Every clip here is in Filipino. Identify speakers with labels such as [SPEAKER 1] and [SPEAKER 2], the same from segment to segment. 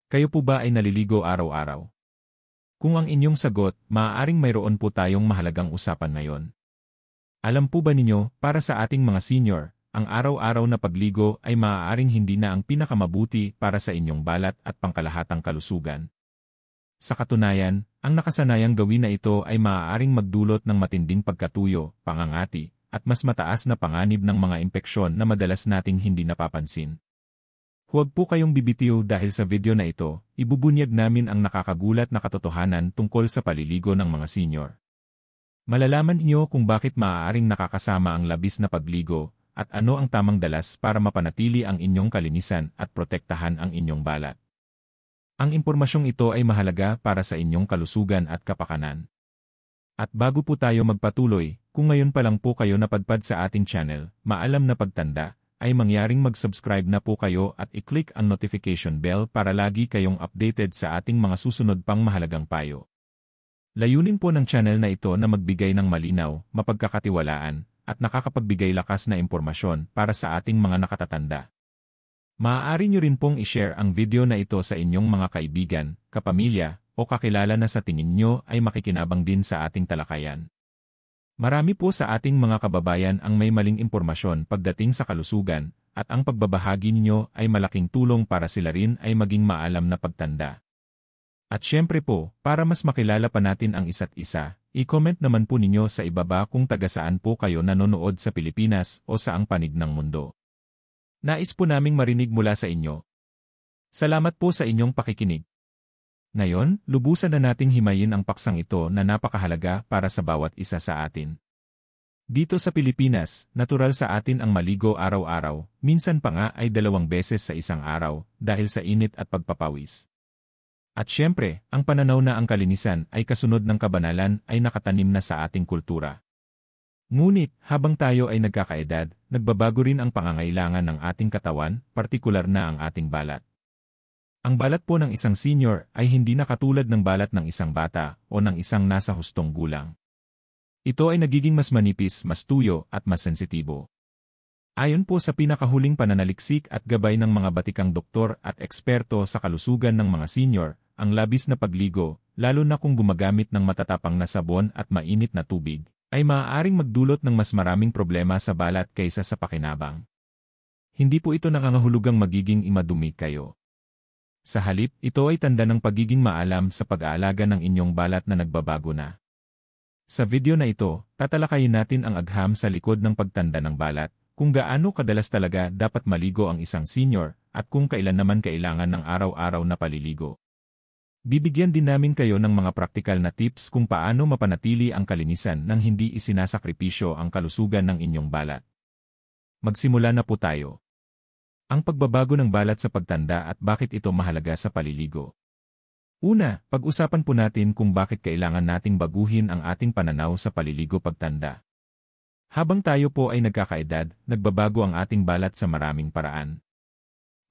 [SPEAKER 1] Kayo po ba ay naliligo araw-araw? Kung ang inyong sagot, maaaring mayroon po tayong mahalagang usapan ngayon. Alam po ba ninyo, para sa ating mga senior, ang araw-araw na pagligo ay maaaring hindi na ang pinakamabuti para sa inyong balat at pangkalahatang kalusugan. Sa katunayan, ang nakasanayang gawin na ito ay maaaring magdulot ng matinding pagkatuyo, pangangati, at mas mataas na panganib ng mga impeksyon na madalas nating hindi napapansin. Huwag po kayong bibitiw dahil sa video na ito, ibubunyag namin ang nakakagulat na katotohanan tungkol sa paliligo ng mga senior. Malalaman niyo kung bakit maaaring nakakasama ang labis na pagligo, at ano ang tamang dalas para mapanatili ang inyong kalinisan at protektahan ang inyong balat. Ang impormasyong ito ay mahalaga para sa inyong kalusugan at kapakanan. At bago po tayo magpatuloy, kung ngayon pa lang po kayo napadpad sa ating channel, maalam na pagtanda, ay mangyaring mag-subscribe na po kayo at i-click ang notification bell para lagi kayong updated sa ating mga susunod pang mahalagang payo. Layunin po ng channel na ito na magbigay ng malinaw, mapagkakatiwalaan, at nakakapagbigay lakas na impormasyon para sa ating mga nakatatanda. Maaari nyo rin pong i-share ang video na ito sa inyong mga kaibigan, kapamilya, o kakilala na sa tingin nyo ay makikinabang din sa ating talakayan. Marami po sa ating mga kababayan ang may maling impormasyon pagdating sa kalusugan, at ang pagbabahagi ninyo ay malaking tulong para sila rin ay maging maalam na pagtanda. At syempre po, para mas makilala pa natin ang isa't isa, i-comment naman po ninyo sa ibaba kung taga saan po kayo nanonood sa Pilipinas o saang panig ng mundo. Nais po naming marinig mula sa inyo. Salamat po sa inyong pakikinig. Ngayon, lubusan na nating himayin ang paksang ito na napakahalaga para sa bawat isa sa atin. Dito sa Pilipinas, natural sa atin ang maligo araw-araw, minsan pa nga ay 2 beses sa isang araw, dahil sa init at pagpapawis. At syempre, ang pananaw na ang kalinisan ay kasunod ng kabanalan ay nakatanim na sa ating kultura. Ngunit, habang tayo ay nagkakaedad, nagbabago rin ang pangangailangan ng ating katawan, partikular na ang ating balat. Ang balat po ng isang senior ay hindi na katulad ng balat ng isang bata o ng isang nasa hustong gulang. Ito ay nagiging mas manipis, mas tuyo, at mas sensitibo. Ayon po sa pinakahuling pananaliksik at gabay ng mga batikang doktor at eksperto sa kalusugan ng mga senior, ang labis na pagligo, lalo na kung gumagamit ng matatapang na sabon at mainit na tubig, ay maaaring magdulot ng mas maraming problema sa balat kaysa sa pakinabang. Hindi po ito nangangahulugang magiging imadumi kayo. Sa halip, ito ay tanda ng pagiging maalam sa pag-aalaga ng inyong balat na nagbabago na. Sa video na ito, tatalakayin natin ang agham sa likod ng pagtanda ng balat, kung gaano kadalas talaga dapat maligo ang isang senior, at kung kailan naman kailangan ng araw-araw na paliligo. Bibigyan din namin kayo ng mga praktikal na tips kung paano mapanatili ang kalinisan nang hindi isinasakripisyo ang kalusugan ng inyong balat. Magsimula na po tayo. Ang pagbabago ng balat sa pagtanda at bakit ito mahalaga sa paliligo. Una, pag-usapan po natin kung bakit kailangan nating baguhin ang ating pananaw sa paliligo pagtanda. Habang tayo po ay nagkakaedad, nagbabago ang ating balat sa maraming paraan.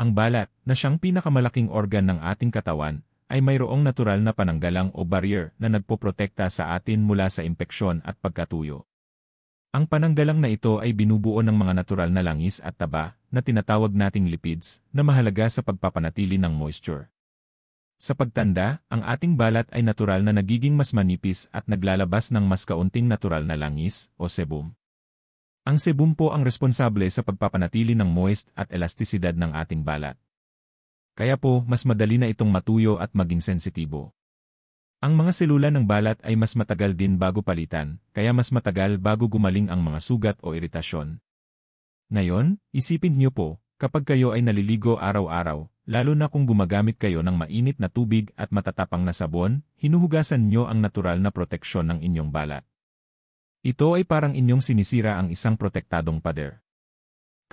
[SPEAKER 1] Ang balat, na siyang pinakamalaking organ ng ating katawan, ay mayroong natural na pananggalang o barrier na nagpoprotekta sa atin mula sa impeksyon at pagkatuyo. Ang pananggalang na ito ay binubuo ng mga natural na langis at taba, na tinatawag nating lipids, na mahalaga sa pagpapanatili ng moisture. Sa pagtanda, ang ating balat ay natural na nagiging mas manipis at naglalabas ng mas kaunting natural na langis, o sebum. Ang sebum po ang responsable sa pagpapanatili ng moist at elastisidad ng ating balat. Kaya po, mas madali na itong matuyo at maging sensitibo. Ang mga selula ng balat ay mas matagal din bago palitan, kaya mas matagal bago gumaling ang mga sugat o iritasyon. Ngayon, isipin niyo po, kapag kayo ay naliligo araw-araw, lalo na kung gumagamit kayo ng mainit na tubig at matatapang na sabon, hinuhugasan niyo ang natural na proteksyon ng inyong balat. Ito ay parang inyong sinisira ang isang protektadong pader.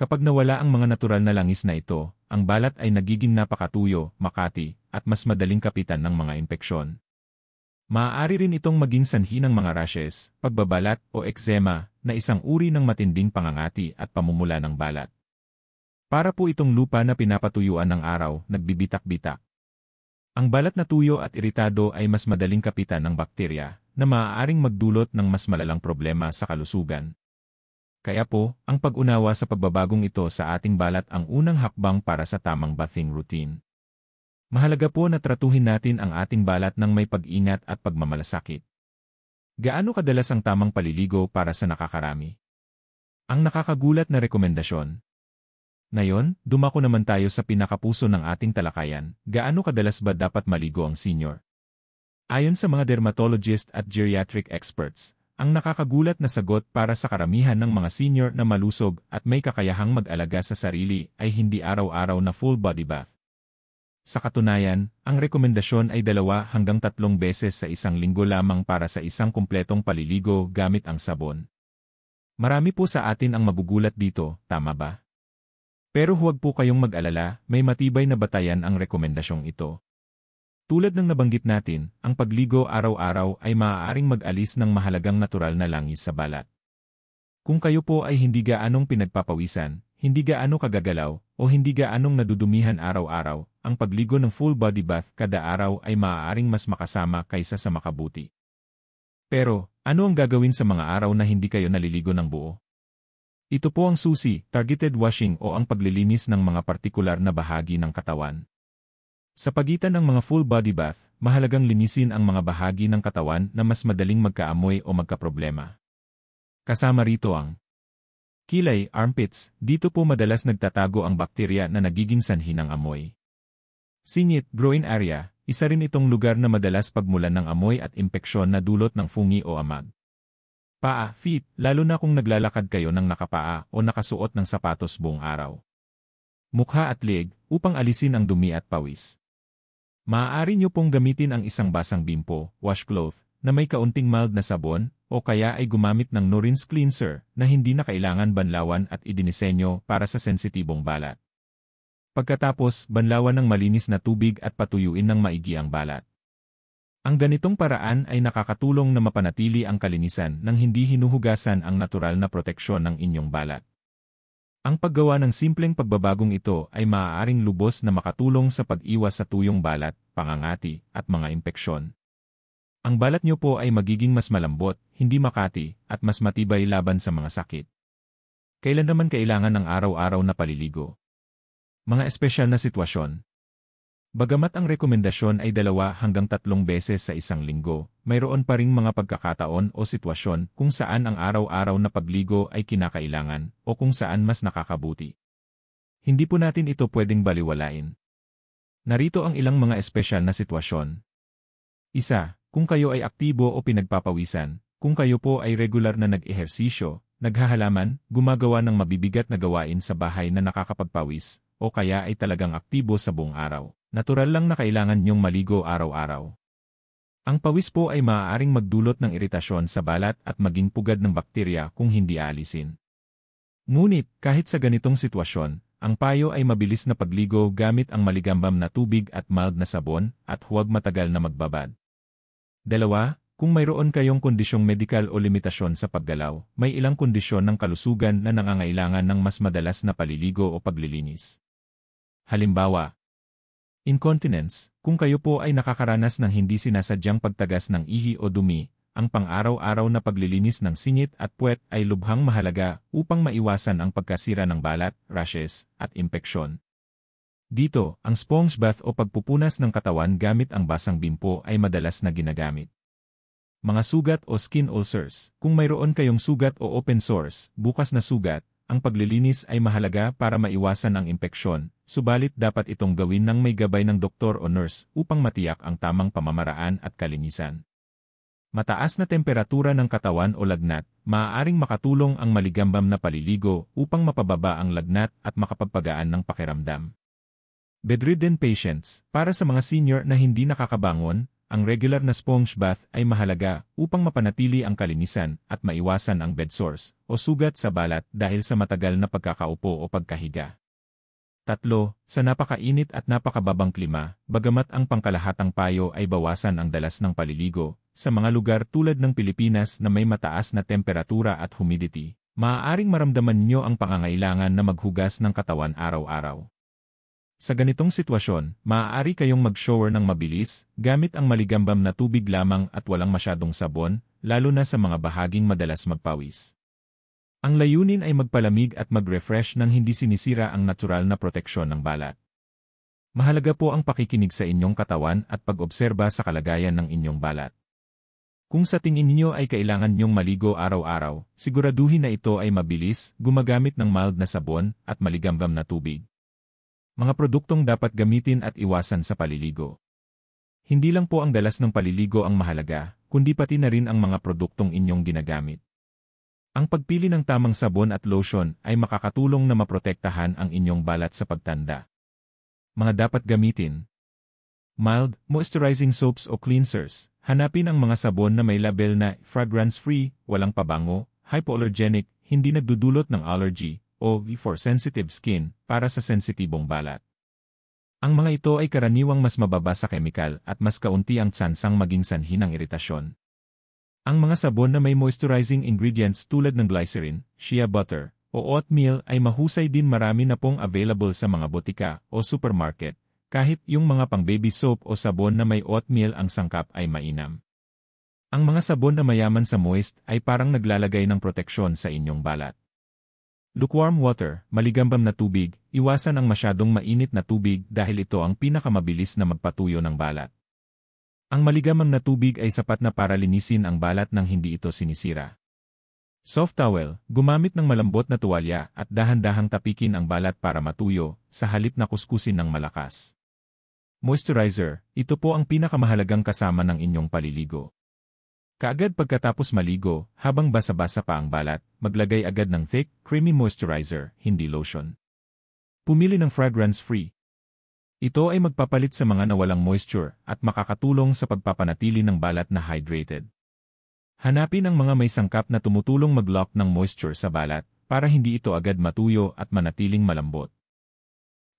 [SPEAKER 1] Kapag nawala ang mga natural na langis na ito, ang balat ay nagiging napakatuyo, makati, at mas madaling kapitan ng mga impeksyon. Maaari rin itong maging sanhi ng mga rashes, pagbabalat o eksema, na isang uri ng matinding pangangati at pamumula ng balat. Para po itong lupa na pinapatuyuan ng araw, nagbibitak-bitak. Ang balat na tuyo at iritado ay mas madaling kapitan ng bakterya, na maaaring magdulot ng mas malalang problema sa kalusugan. Kaya po, ang pag-unawa sa pagbabagong ito sa ating balat ang unang hakbang para sa tamang bathing routine. Mahalaga po na tratuhin natin ang ating balat ng may pag-ingat at pagmamalasakit. Gaano kadalas ang tamang paliligo para sa nakakarami? Ang nakakagulat na rekomendasyon. Ngayon, dumako naman tayo sa pinakapuso ng ating talakayan, gaano kadalas ba dapat maligo ang senior? Ayon sa mga dermatologist at geriatric experts, ang nakakagulat na sagot para sa karamihan ng mga senior na malusog at may kakayahang mag-alaga sa sarili ay hindi araw-araw na full body bath. Sa katunayan, ang rekomendasyon ay 2 hanggang 3 beses sa isang linggo lamang para sa isang kumpletong paliligo gamit ang sabon. Marami po sa atin ang magugulat dito, tama ba? Pero huwag po kayong mag-alala, may matibay na batayan ang rekomendasyong ito. Tulad ng nabanggit natin, ang pagligo araw-araw ay maaaring mag-alis ng mahalagang natural na langis sa balat. Kung kayo po ay hindi gaanong pinagpapawisan, hindi gaano kagagalaw, o hindi gaanong nadudumihan araw-araw, ang pagligo ng full body bath kada araw ay maaaring mas makasama kaysa sa makabuti. Pero, ano ang gagawin sa mga araw na hindi kayo naliligo ng buo? Ito po ang susi, targeted washing o ang paglilinis ng mga partikular na bahagi ng katawan. Sa pagitan ng mga full body bath, mahalagang linisin ang mga bahagi ng katawan na mas madaling magkaamoy o magkaproblema. Kasama rito ang kilay, armpits, dito po madalas nagtatago ang bakterya na nagiging sanhi ng amoy. Singit, groin area, isa rin itong lugar na madalas pagmulan ng amoy at impeksyon na dulot ng fungi o amag. Paa, feet, lalo na kung naglalakad kayo ng nakapaa o nakasuot ng sapatos buong araw. Mukha at leeg, upang alisin ang dumi at pawis. Maaari nyo pong gamitin ang isang basang bimpo, washcloth, na may kaunting mild na sabon, o kaya ay gumamit ng no-rinse cleanser na hindi na kailangan banlawan at idinisenyo para sa sensitibong balat. Pagkatapos, banlawan ng malinis na tubig at patuyuin ng maigi ang balat. Ang ganitong paraan ay nakakatulong na mapanatili ang kalinisan nang hindi hinuhugasan ang natural na proteksyon ng inyong balat. Ang paggawa ng simpleng pagbabagong ito ay maaaring lubos na makatulong sa pag-iwas sa tuyong balat, pangangati, at mga impeksyon. Ang balat nyo po ay magiging mas malambot, hindi makati, at mas matibay laban sa mga sakit. Kailan naman kailangan ng araw-araw na paliligo? Mga espesyal na sitwasyon. Bagamat ang rekomendasyon ay 2 hanggang 3 beses sa isang linggo, mayroon pa ring mga pagkakataon o sitwasyon kung saan ang araw-araw na pagligo ay kinakailangan o kung saan mas nakakabuti. Hindi po natin ito pwedeng baliwalain. Narito ang ilang mga espesyal na sitwasyon. 1. Kung kayo ay aktibo o pinagpapawisan, kung kayo po ay regular na nag-ehersisyo, naghahalaman, gumagawa ng mabibigat na gawain sa bahay na nakakapagpawis, o kaya ay talagang aktibo sa buong araw. Natural lang na kailangan niyong maligo araw-araw. Ang pawis po ay maaaring magdulot ng iritasyon sa balat at maging pugad ng bakterya kung hindi aalisin. Ngunit, kahit sa ganitong sitwasyon, ang payo ay mabilis na pagligo gamit ang maligambam na tubig at mild na sabon at huwag matagal na magbabad. 2. Kung mayroon kayong kondisyong medikal o limitasyon sa paggalaw, may ilang kondisyon ng kalusugan na nangangailangan ng mas madalas na paliligo o paglilinis. Halimbawa, incontinence, kung kayo po ay nakakaranas ng hindi sinasadyang pagtagas ng ihi o dumi, ang pang-araw-araw na paglilinis ng singit at puwet ay lubhang mahalaga upang maiwasan ang pagkasira ng balat, rashes, at impeksyon. Dito, ang sponge bath o pagpupunas ng katawan gamit ang basang bimpo ay madalas na ginagamit. Mga sugat o skin ulcers, kung mayroon kayong sugat o open sores, bukas na sugat, ang paglilinis ay mahalaga para maiwasan ang impeksyon, subalit dapat itong gawin ng may gabay ng doktor o nurse upang matiyak ang tamang pamamaraan at kalinisan. Mataas na temperatura ng katawan o lagnat, maaaring makatulong ang maligambam na paliligo upang mapababa ang lagnat at makapagpagaan ng pakiramdam. Bedridden patients, para sa mga senior na hindi nakakabangon, ang regular na sponge bath ay mahalaga upang mapanatili ang kalinisan at maiwasan ang bed sores o sugat sa balat dahil sa matagal na pagkakaupo o pagkahiga. 3. Sa napakainit at napakababang klima, bagamat ang pangkalahatang payo ay bawasan ang dalas ng paliligo, sa mga lugar tulad ng Pilipinas na may mataas na temperatura at humidity, maaaring maramdaman ninyo ang pangangailangan na maghugas ng katawan araw-araw. Sa ganitong sitwasyon, maaari kayong mag-shower ng mabilis, gamit ang maligambam na tubig lamang at walang masyadong sabon, lalo na sa mga bahaging madalas magpawis. Ang layunin ay magpalamig at mag-refresh nang hindi sinisira ang natural na proteksyon ng balat. Mahalaga po ang pakikinig sa inyong katawan at pag-obserba sa kalagayan ng inyong balat. Kung sa tingin ninyo ay kailangan niyong maligo araw-araw, siguraduhin na ito ay mabilis, gumagamit ng mild na sabon, at maligamgam na tubig. Mga produktong dapat gamitin at iwasan sa paliligo. Hindi lang po ang dalas ng paliligo ang mahalaga, kundi pati na rin ang mga produktong inyong ginagamit. Ang pagpili ng tamang sabon at lotion ay makakatulong na maprotektahan ang inyong balat sa pagtanda. Mga dapat gamitin. Mild, moisturizing soaps o cleansers. Hanapin ang mga sabon na may label na fragrance-free, walang pabango, hypoallergenic, hindi nagdudulot ng allergy, o for sensitive skin, para sa sensitibong balat. Ang mga ito ay karaniwang mas mababa sa kemikal at mas kaunti ang tsansang maging sanhi ng iritasyon. Ang mga sabon na may moisturizing ingredients tulad ng glycerin, shea butter, o oatmeal ay mahusay din, marami na pong available sa mga botika o supermarket, kahit yung mga pang-baby soap o sabon na may oatmeal ang sangkap ay mainam. Ang mga sabon na mayaman sa moist ay parang naglalagay ng proteksyon sa inyong balat. Lukewarm water, maligambam na tubig, iwasan ang masyadong mainit na tubig dahil ito ang pinakamabilis na magpatuyo ng balat. Ang maligamam na tubig ay sapat na para linisin ang balat nang hindi ito sinisira. Soft towel, gumamit ng malambot na tuwalya at dahan-dahang tapikin ang balat para matuyo, sa halip na kuskusin ng malakas. Moisturizer, ito po ang pinakamahalagang kasama ng inyong paliligo. Kaagad pagkatapos maligo, habang basa-basa pa ang balat, maglagay agad ng thick, creamy moisturizer, hindi lotion. Pumili ng fragrance-free. Ito ay magpapalit sa mga nawalang moisture at makakatulong sa pagpapanatili ng balat na hydrated. Hanapin ang mga may sangkap na tumutulong mag-lock ng moisture sa balat para hindi ito agad matuyo at manatiling malambot.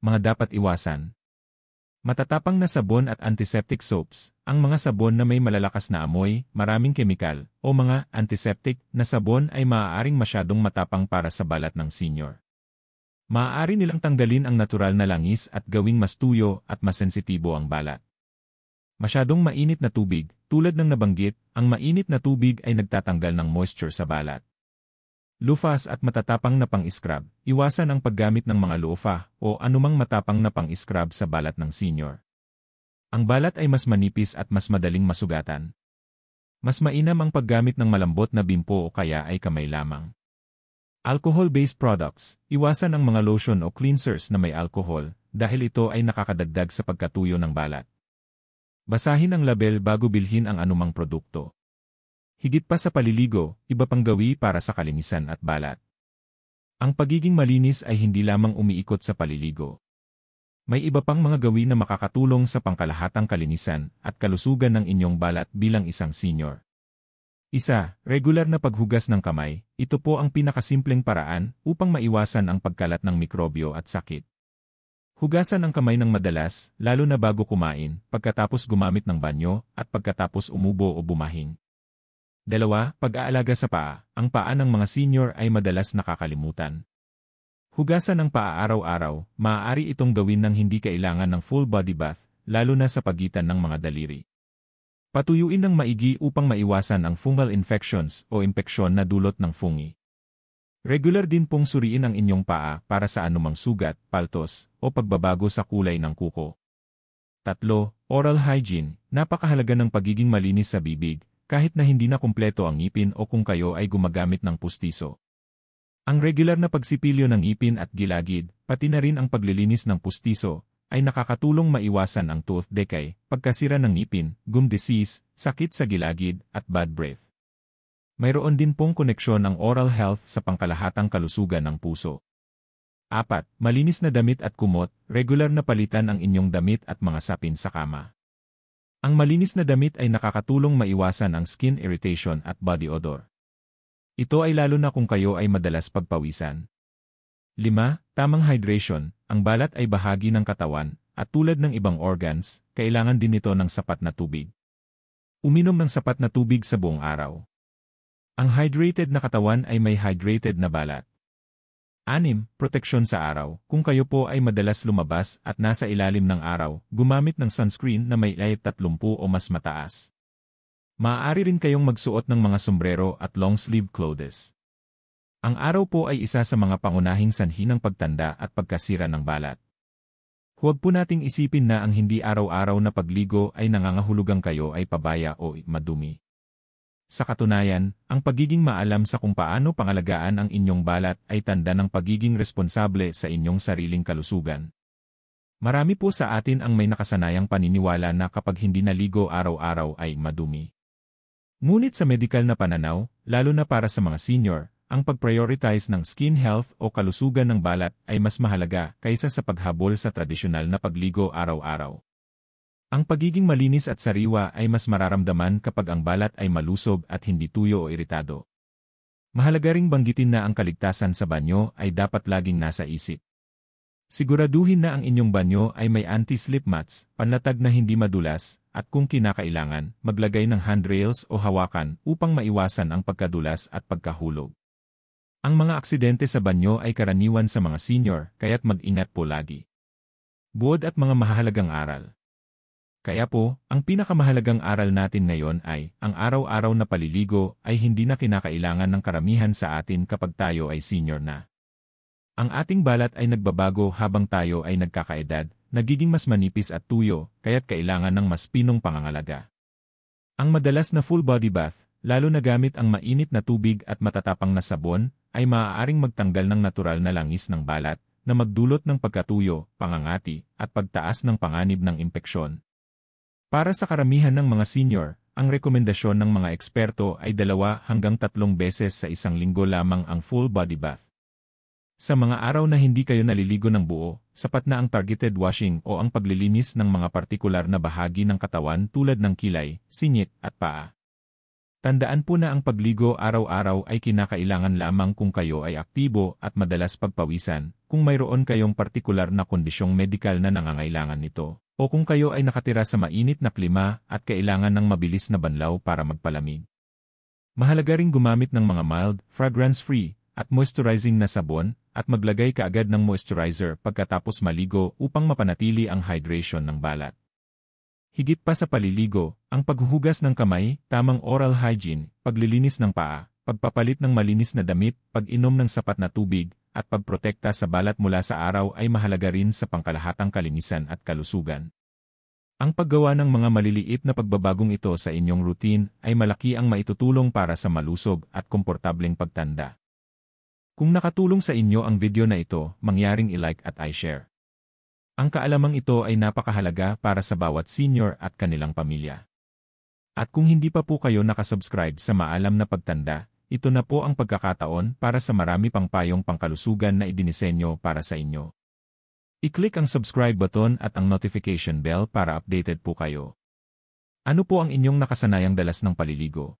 [SPEAKER 1] Mga dapat iwasan. Matatapang na sabon at antiseptic soaps, ang mga sabon na may malalakas na amoy, maraming kemikal, o mga antiseptic na sabon ay maaaring masyadong matapang para sa balat ng senior. Maaari nilang tanggalin ang natural na langis at gawing mas tuyo at mas sensitibo ang balat. Masyadong mainit na tubig, tulad ng nabanggit, ang mainit na tubig ay nagtatanggal ng moisture sa balat. Loofahs at matatapang na pang-scrub, iwasan ang paggamit ng mga loofah o anumang matapang na pang-scrub sa balat ng senior. Ang balat ay mas manipis at mas madaling masugatan. Mas mainam ang paggamit ng malambot na bimpo o kaya ay kamay lamang. Alcohol-based products, iwasan ang mga lotion o cleansers na may alcohol dahil ito ay nakakadagdag sa pagkatuyo ng balat. Basahin ang label bago bilhin ang anumang produkto. Higit pa sa paliligo, iba pang gawi para sa kalinisan at balat. Ang pagiging malinis ay hindi lamang umiikot sa paliligo. May iba pang mga gawi na makakatulong sa pangkalahatang kalinisan at kalusugan ng inyong balat bilang isang senior. Isa, regular na paghugas ng kamay. Ito po ang pinakasimpleng paraan upang maiwasan ang pagkalat ng mikrobyo at sakit. Hugasan ang kamay ng madalas, lalo na bago kumain, pagkatapos gumamit ng banyo, at pagkatapos umubo o bumahing. 2, pag-aalaga sa paa. Ang paa ng mga senior ay madalas nakakalimutan. Hugasan ang paa araw-araw, maaari itong gawin nang hindi kailangan ng full body bath, lalo na sa pagitan ng mga daliri. Patuyuin ng maigi upang maiwasan ang fungal infections o impeksyon na dulot ng fungi. Regular din pong suriin ang inyong paa para sa anumang sugat, paltos, o pagbabago sa kulay ng kuko. 3, oral hygiene. Napakahalaga ng pagiging malinis sa bibig, kahit na hindi na kumpleto ang ngipin o kung kayo ay gumagamit ng pustiso. Ang regular na pagsipilyo ng ngipin at gilagid, pati na rin ang paglilinis ng pustiso, ay nakakatulong maiwasan ang tooth decay, pagkasira ng ngipin, gum disease, sakit sa gilagid, at bad breath. Mayroon din pong koneksyon ang oral health sa pangkalahatang kalusugan ng puso. 4, malinis na damit at kumot, regular na palitan ang inyong damit at mga sapin sa kama. Ang malinis na damit ay nakakatulong maiwasan ang skin irritation at body odor. Ito ay lalo na kung kayo ay madalas pagpawisan. 5, tamang hydration. Ang balat ay bahagi ng katawan, at tulad ng ibang organs, kailangan din ito ng sapat na tubig. Uminom ng sapat na tubig sa buong araw. Ang hydrated na katawan ay may hydrated na balat. 6, proteksyon sa araw. Kung kayo po ay madalas lumabas at nasa ilalim ng araw, gumamit ng sunscreen na may IPA 30 o mas mataas. Maaari rin kayong magsuot ng mga sombrero at long-sleeve clothes. Ang araw po ay isa sa mga pangunahing sanhi ng pagtanda at pagkasira ng balat. Huwag po nating isipin na ang hindi araw-araw na pagligo ay nangangahulugang kayo ay pabaya o madumi. Sa katunayan, ang pagiging maalam sa kung paano pangalagaan ang inyong balat ay tanda ng pagiging responsable sa inyong sariling kalusugan. Marami po sa atin ang may nakasanayang paniniwala na kapag hindi naligo araw-araw ay madumi. Ngunit sa medikal na pananaw, lalo na para sa mga senior, ang pag-prioritize ng skin health o kalusugan ng balat ay mas mahalaga kaysa sa paghabol sa tradisyonal na pagligo araw-araw. Ang pagiging malinis at sariwa ay mas mararamdaman kapag ang balat ay malusog at hindi tuyo o iritado. Mahalaga ring banggitin na ang kaligtasan sa banyo ay dapat laging nasa isip. Siguraduhin na ang inyong banyo ay may anti-slip mats, panlatag na hindi madulas, at kung kinakailangan, maglagay ng handrails o hawakan upang maiwasan ang pagkadulas at pagkahulog. Ang mga aksidente sa banyo ay karaniwan sa mga senior, kaya't mag-ingat po lagi. Buod at mga mahalagang aral. Kaya po, ang pinakamahalagang aral natin ngayon ay, ang araw-araw na paliligo ay hindi na kinakailangan ng karamihan sa atin kapag tayo ay senior na. Ang ating balat ay nagbabago habang tayo ay nagkakaedad, nagiging mas manipis at tuyo, kaya't kailangan ng mas pinong pangangalaga. Ang madalas na full body bath, lalo na gamit ang mainit na tubig at matatapang na sabon, ay maaaring magtanggal ng natural na langis ng balat, na magdulot ng pagkatuyo, pangangati, at pagtaas ng panganib ng impeksyon. Para sa karamihan ng mga senior, ang rekomendasyon ng mga eksperto ay 2 hanggang 3 beses sa isang linggo lamang ang full body bath. Sa mga araw na hindi kayo naliligo ng buo, sapat na ang targeted washing o ang paglilinis ng mga partikular na bahagi ng katawan tulad ng kilay, singit, at paa. Tandaan po na ang pagligo araw-araw ay kinakailangan lamang kung kayo ay aktibo at madalas pagpawisan, kung mayroon kayong partikular na kondisyong medikal na nangangailangan nito, o kung kayo ay nakatira sa mainit na klima at kailangan ng mabilis na banlaw para magpalamig. Mahalaga ring gumamit ng mga mild, fragrance-free, at moisturizing na sabon, at maglagay kaagad ng moisturizer pagkatapos maligo upang mapanatili ang hydration ng balat. Higit pa sa paliligo, ang paghuhugas ng kamay, tamang oral hygiene, paglilinis ng paa, pagpapalit ng malinis na damit, pag-inom ng sapat na tubig, at pagprotekta sa balat mula sa araw ay mahalaga rin sa pangkalahatang kalinisan at kalusugan. Ang paggawa ng mga maliliit na pagbabagong ito sa inyong routine ay malaki ang maitutulong para sa malusog at komportableng pagtanda. Kung nakatulong sa inyo ang video na ito, mangyaring i-like at i-share. Ang kaalamang ito ay napakahalaga para sa bawat senior at kanilang pamilya. At kung hindi pa po kayo nakasubscribe sa Maalam na Pagtanda, ito na po ang pagkakataon para sa marami pang payong pangkalusugan na idinisenyo para sa inyo. I-click ang subscribe button at ang notification bell para updated po kayo. Ano po ang inyong nakasanayang dalas ng paliligo?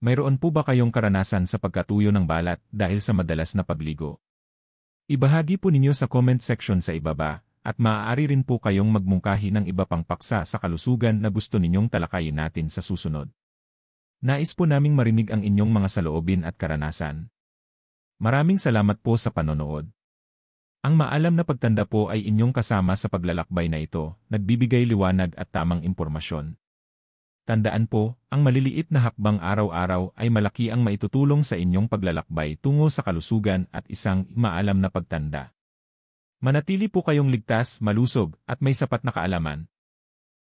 [SPEAKER 1] Mayroon po ba kayong karanasan sa pagkatuyo ng balat dahil sa madalas na pagligo? Ibahagi po ninyo sa comment section sa ibaba, at maaari rin po kayong magmungkahi ng iba pang paksa sa kalusugan na gusto ninyong talakayin natin sa susunod. Nais po naming marinig ang inyong mga saloobin at karanasan. Maraming salamat po sa panonood. Ang Maalam na Pagtanda po ay inyong kasama sa paglalakbay na ito, nagbibigay liwanag at tamang impormasyon. Tandaan po, ang maliliit na hakbang araw-araw ay malaki ang maitutulong sa inyong paglalakbay tungo sa kalusugan at isang maalam na pagtanda. Manatili po kayong ligtas, malusog, at may sapat na kaalaman.